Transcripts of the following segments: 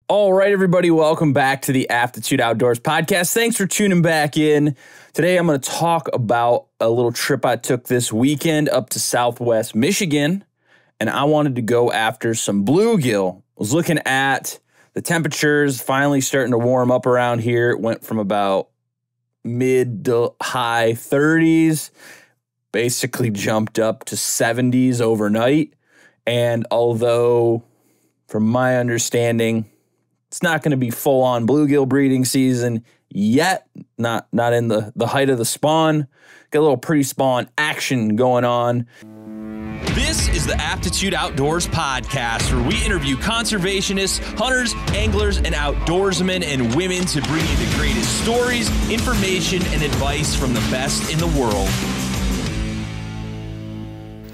All right, everybody, welcome back to the Aptitude Outdoors podcast. Thanks for tuning back in. Today, I'm going to talk about a little trip I took this weekend up to Southwest Michigan, and I wanted to go after some bluegill. I was looking at the temperatures finally starting to warm up around here. It went from about mid to high 30s, basically jumped up to 70s overnight. And although, from my understanding, it's not going to be full-on bluegill breeding season yet, not in the height of the spawn. Got a little pre-spawn action going on. This is the Aptitude Outdoors podcast, where we interview conservationists, hunters, anglers, and outdoorsmen and women to bring you the greatest stories, information, and advice from the best in the world.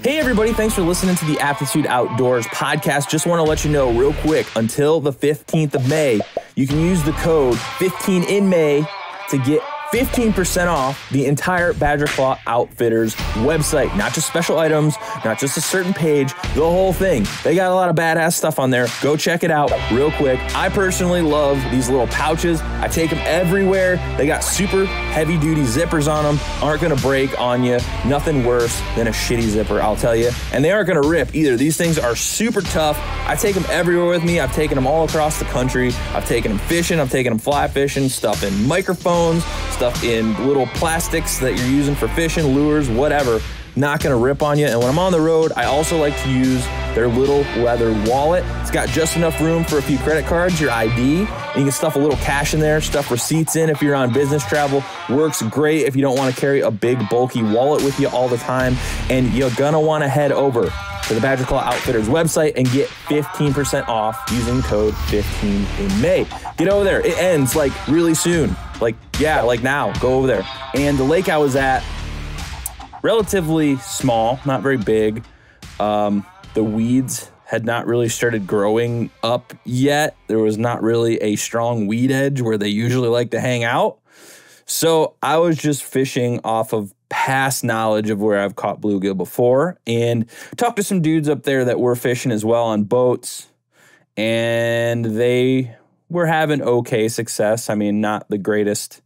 Hey everybody, thanks for listening to the Aptitude Outdoors podcast. Just want to let you know real quick, until the 15th of May, you can use the code 15INMAY to get 15% off the entire Badger Claw Outfitters website. Not just special items, not just a certain page, the whole thing. They got a lot of badass stuff on there. Go check it out real quick. I personally love these little pouches. I take them everywhere. They got super heavy duty zippers on them. Aren't gonna break on you. Nothing worse than a shitty zipper, I'll tell you. And they aren't gonna rip either. These things are super tough. I take them everywhere with me. I've taken them all across the country. I've taken them fishing. I've taken them fly fishing, stuff in microphones, stuff in little plastics that you're using for fishing, lures, whatever. Not gonna rip on you. And when I'm on the road, I also like to use their little leather wallet. It's got just enough room for a few credit cards, your ID, and you can stuff a little cash in there, stuff receipts in if you're on business travel. Works great if you don't want to carry a big bulky wallet with you all the time. And you're gonna want to head over to the Badger Claw Outfitters website and get 15% off using code 15INMAY. Get over there. It ends like really soon. Like now. Go over there. And the lake I was at, relatively small, not very big. The weeds had not really started growing up yet. There was not really a strong weed edge where they usually like to hang out. So I was just fishing off of past knowledge of where I've caught bluegill before, and talked to some dudes up there that were fishing as well on boats, and they were having okay success. I mean, not the greatest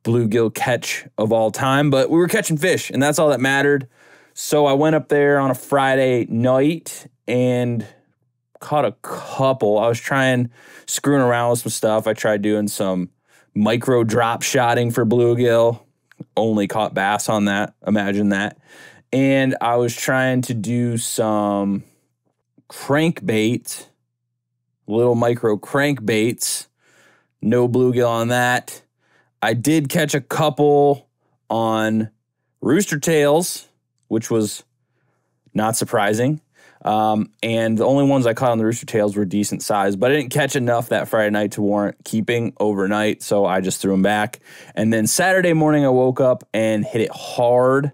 bluegill catch of all time, but we were catching fish, and that's all that mattered. So I went up there on a Friday night and caught a couple. I was screwing around with some stuff. I tried doing some micro drop shotting for bluegill. Only caught bass on that. Imagine that. And I was trying to do some crankbait, little micro crankbaits. No bluegill on that. I did catch a couple on rooster tails, which was not surprising. And the only ones I caught on the rooster tails were decent size, but I didn't catch enough that Friday night to warrant keeping overnight, so I just threw them back. And then Saturday morning, I woke up and hit it hard.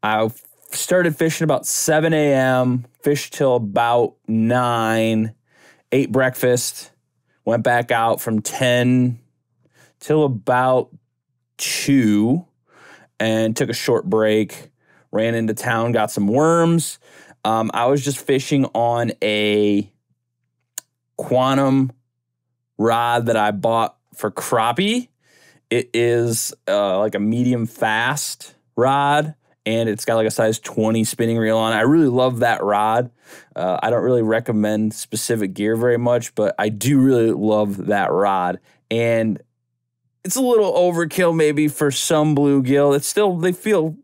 I started fishing about 7 a.m., fished till about 9, ate breakfast, went back out from 10 till about 2, and took a short break, ran into town, got some worms. I was just fishing on a Quantum rod that I bought for crappie. It is like a medium fast rod, and it's got like a size 20 spinning reel on it. I really love that rod. I don't really recommend specific gear very much, but I do really love that rod. And it's a little overkill maybe for some bluegill. They feel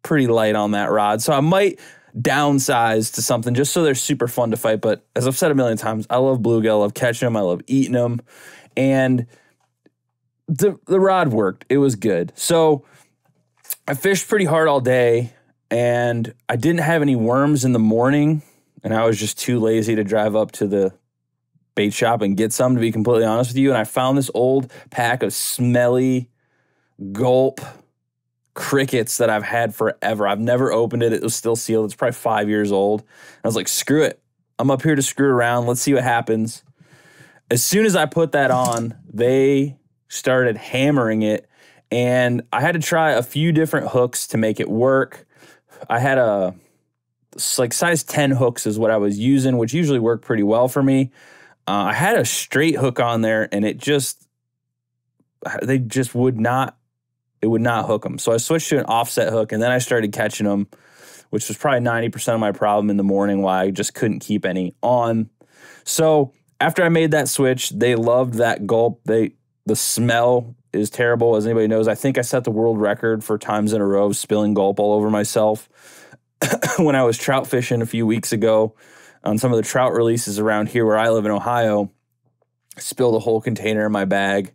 pretty light on that rod. So I might downsize to something just so they're super fun to fight. But as I've said a million times, I love bluegill. I love catching them. I love eating them. And the rod worked. It was good. So I fished pretty hard all day, and I didn't have any worms in the morning, and I was just too lazy to drive up to the bait shop and get some, to be completely honest with you. And I found this old pack of smelly Gulp crickets that I've had forever. I've never opened it. It was still sealed. It's probably 5 years old. I was like, screw it. I'm up here to screw around. Let's see what happens. As soon as I put that on, they started hammering it, and I had to try a few different hooks to make it work. I had like size 10 hooks is what I was using, which usually work pretty well for me. I had a straight hook on there, and it would not hook them. So I switched to an offset hook, and then I started catching them, which was probably 90% of my problem in the morning, why I just couldn't keep any on. So after I made that switch, they loved that gulp. The smell is terrible, as anybody knows. I think I set the world record for times in a row of spilling gulp all over myself when I was trout fishing a few weeks ago on some of the trout releases around here where I live in Ohio. I spilled a whole container in my bag.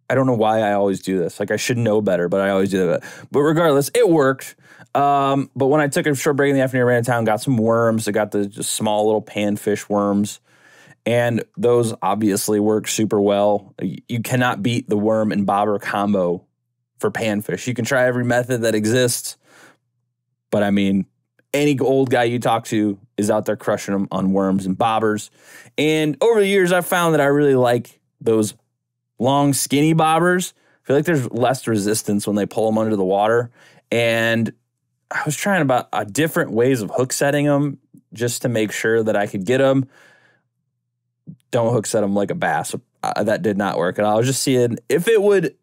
I don't know why I always do this. Like, I should know better, but I always do that. But regardless, it worked. But when I took a short break in the afternoon, I ran to town, got some worms. I got the just small little panfish worms. And those obviously work super well. You cannot beat the worm and bobber combo for panfish. You can try every method that exists. But I mean, any old guy you talk to is out there crushing them on worms and bobbers. And over the years, I've found that I really like those long, skinny bobbers. I feel like there's less resistance when they pull them under the water. And I was trying about different ways of hook setting them just to make sure that I could get them. Don't hook set them like a bass. That did not work. And I was just seeing if it would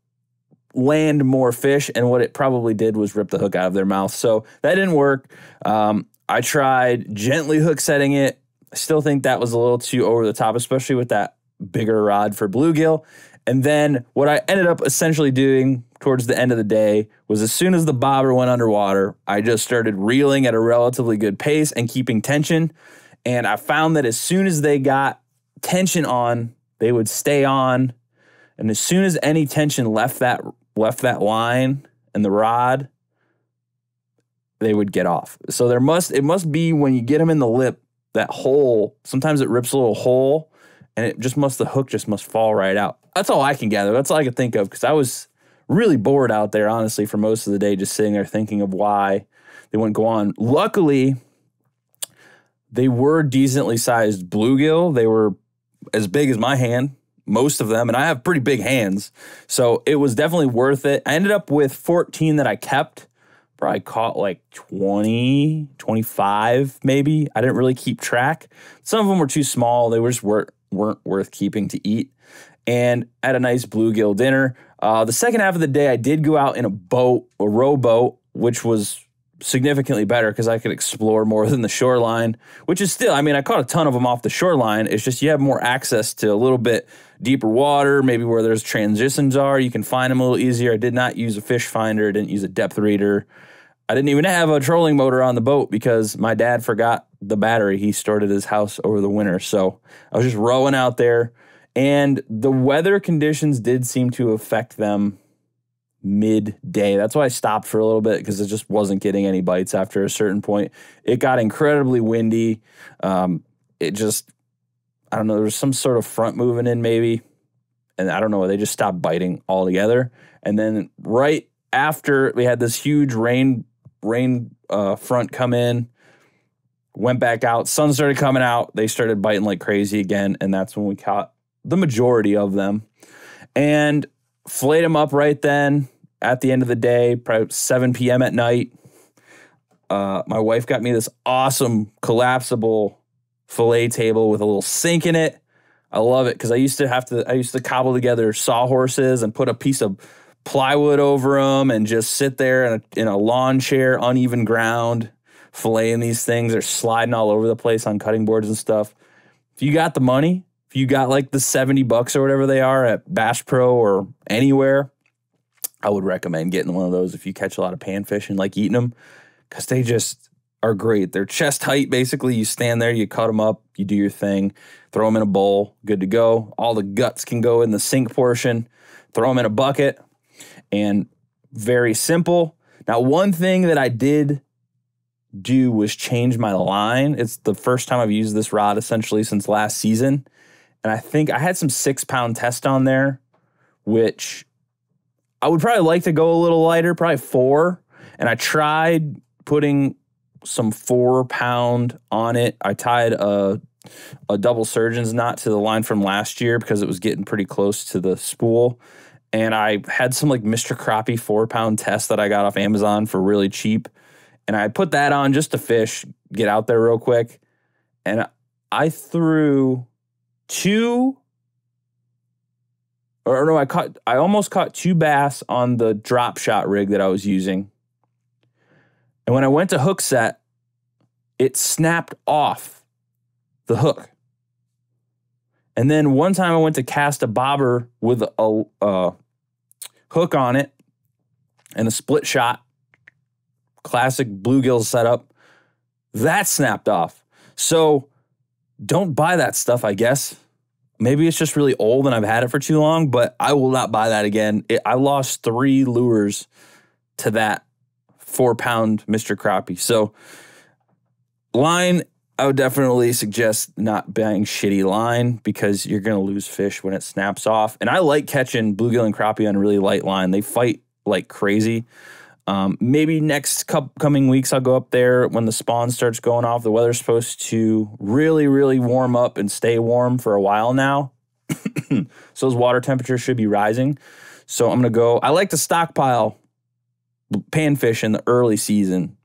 land more fish, and what it probably did was rip the hook out of their mouth. So that didn't work. I tried gently hook setting it. I still think that was a little too over the top, especially with that bigger rod for bluegill. And then what I ended up essentially doing towards the end of the day was, as soon as the bobber went underwater, I just started reeling at a relatively good pace and keeping tension. And I found that as soon as they got tension on, they would stay on. And as soon as any tension left that line and the rod, they would get off. So it must be when you get them in the lip, that hole, sometimes it rips a little hole, and the hook just must fall right out. That's all I can gather. That's all I could think of, because I was really bored out there, honestly, for most of the day, just sitting there thinking of why they wouldn't go on. Luckily, they were decently sized bluegill. They were as big as my hand, most of them, and I have pretty big hands, so it was definitely worth it. I ended up with 14 that I kept. Probably caught like 20, 25 maybe. I didn't really keep track. Some of them were too small. They just weren't worth keeping to eat. And I had a nice bluegill dinner. The second half of the day, I did go out in a rowboat, which was significantly better because I could explore more than the shoreline, which is still, I mean, I caught a ton of them off the shoreline. It's just you have more access to a little bit deeper water, maybe where there's transitions are. You can find them a little easier. I did not use a fish finder. I didn't use a depth reader. I didn't even have a trolling motor on the boat because my dad forgot the battery. He stored at his house over the winter. So I was just rowing out there, and the weather conditions did seem to affect them midday. That's why I stopped for a little bit, because it just wasn't getting any bites after a certain point. It got incredibly windy. I don't know, there was some sort of front moving in maybe, and I don't know, they just stopped biting altogether. And then right after, we had this huge rain front come in, went back out, sun started coming out, they started biting like crazy again, and that's when we caught the majority of them and filleted them up right then at the end of the day, probably 7 p.m. at night. My wife got me this awesome collapsible fillet table with a little sink in it. I love it because I used to cobble together sawhorses and put a piece of plywood over them and just sit there in a lawn chair, uneven ground, filleting these things. They're sliding all over the place on cutting boards and stuff. If you got the money, if you got like the $70 or whatever they are at Bass Pro or anywhere, I would recommend getting one of those if you catch a lot of panfish and like eating them, because they just are great. They're chest height, basically. You stand there, you cut them up, you do your thing, throw them in a bowl, good to go. All the guts can go in the sink portion, throw them in a bucket, and very simple. Now, one thing that I did do was change my line. It's the first time I've used this rod essentially since last season. And I think I had some 6-pound test on there, which I would probably like to go a little lighter, probably 4. And I tried putting some 4-pound on it. I tied a double surgeon's knot to the line from last year because it was getting pretty close to the spool. And I had some like Mr. Crappie 4-pound test that I got off Amazon for really cheap. And I put that on just to fish, get out there real quick. And I threw I almost caught 2 bass on the drop shot rig that I was using. And when I went to hook set, it snapped off the hook. And then one time I went to cast a bobber with a hook on it and a split shot, classic bluegill setup. That snapped off. So don't buy that stuff, I guess. Maybe it's just really old and I've had it for too long, but I will not buy that again. I lost 3 lures to that 4-pound Mr. Crappie. So line, I would definitely suggest not buying shitty line because you're going to lose fish when it snaps off. And I like catching bluegill and crappie on really light line. They fight like crazy. Maybe next coming weeks I'll go up there when the spawn starts going off. The weather's supposed to really, really warm up and stay warm for a while now. So those water temperatures should be rising. So I'm going to go. I like to stockpile panfish in the early season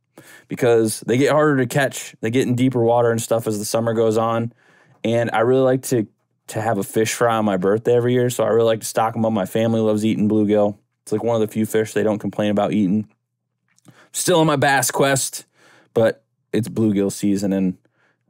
because they get harder to catch. They get in deeper water and stuff as the summer goes on. And I really like to have a fish fry on my birthday every year. So I really like to stock them up. My family loves eating bluegill. It's like one of the few fish they don't complain about eating. Still on my bass quest, but it's bluegill season and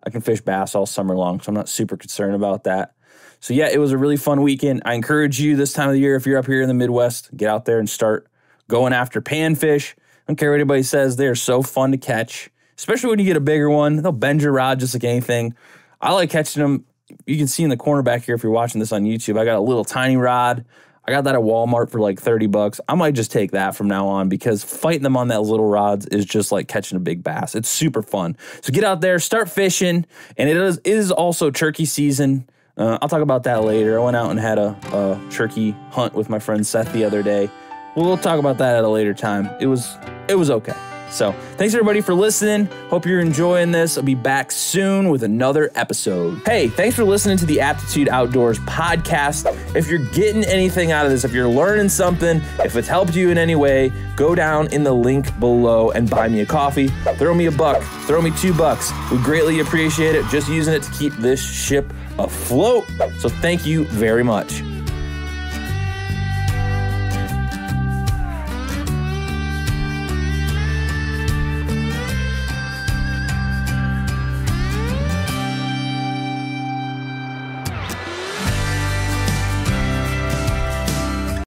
I can fish bass all summer long, so I'm not super concerned about that. So yeah, it was a really fun weekend. I encourage you this time of the year, if you're up here in the Midwest, get out there and start going after panfish. I don't care what anybody says, they are so fun to catch, especially when you get a bigger one. They'll bend your rod just like anything. I like catching them. You can see in the corner back here if you're watching this on YouTube, I got a little tiny rod. I got that at Walmart for like $30. I might just take that from now on because fighting them on that little rods is just like catching a big bass. It's super fun. So get out there, start fishing, and it is also turkey season. I'll talk about that later. I went out and had a turkey hunt with my friend Seth the other day. We'll talk about that at a later time. It was okay. So thanks everybody for listening. Hope you're enjoying this. I'll be back soon with another episode. Hey, thanks for listening to the Aptitude Outdoors podcast. If you're getting anything out of this, if you're learning something, if it's helped you in any way, go down in the link below and buy me a coffee. Throw me $1, throw me $2. We greatly appreciate it. Just using it to keep this ship afloat. So thank you very much.